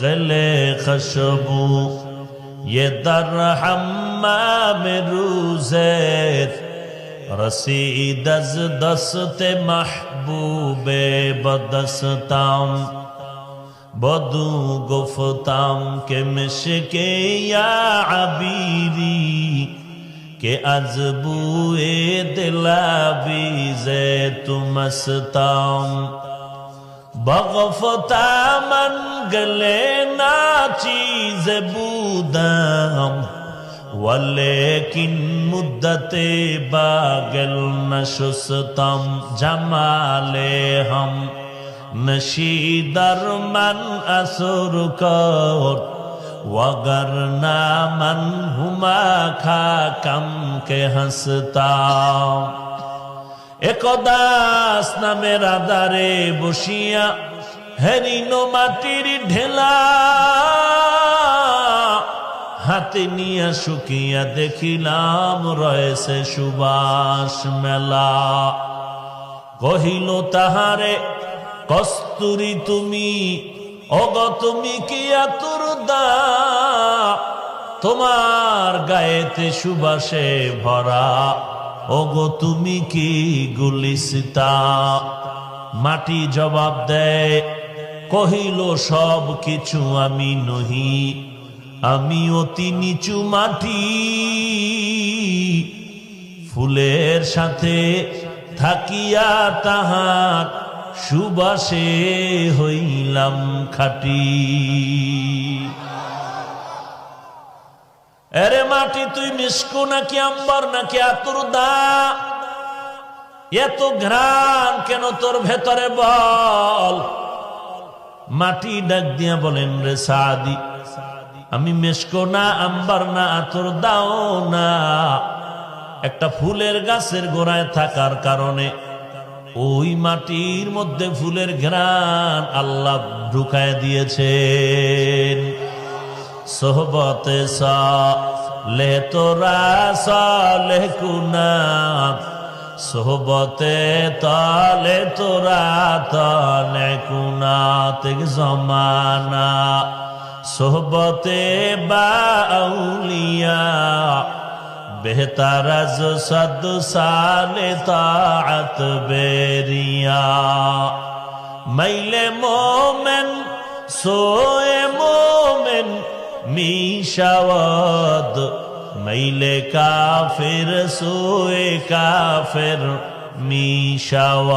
गले खुशबू ये दर हम्माम रूज़े रसीद अज दस्ते महबूबे बदस्ताम बदू गुफ्ताम के मिशके या अबीरी के अजबुए दिलावीज़े तुमस्ताम बगफता मन गले ना चीज़ बूदाम वलेकिन मुद्दते बागल नशुस्तम जमाले हम नशीदर मन असुर कर वगरना मन हुमा खा कम के हंसता एकदास नामेर आधारे बसिया हेरिनो माटिर ढेला हाथे निया शुकिया देखिलाम रयेছে सुबास मेला कहिलो ताहारे कस्तूरी तुमी ओगो तुमी कि आतुरदा तुम्हार गाएते सुबासे भरा ओगो तुमी की गुलिस्ता माटी जवाब दे कहिलो सब किछु आमी नही आमी अति नीचू माटी फुलेर साथे থাকিয়া তাহার সুবাসে হইলাম খাটি এরে মাটি তুই মিসকু নাকি আম্বার নাকি আতুরদা এত ঘ্রাণ কেন তোর ভেতরে বল মাটি ডাক দিয়া বলেন রে সাদি আমি মিসকু না আম্বার না আতুরদাও না একটা ফুলের গাছের গোড়ায় থাকার কারণে ওই মাটির মধ্যে ফুলের ঘ্রাণ আল্লাহ ঢুকায় দিয়েছেন সোহবতে সালেহ তোরা সালেহ কুনাত সোহবতে তালে তোরা তালে কুনাত জমানা সোহবতে বা আউলিয়া बेहतर अज सद साले ताअत बेरिया मैले मोमेन सोए मोमेन मीशावद मैले काफिर सोए काफिर मीशावद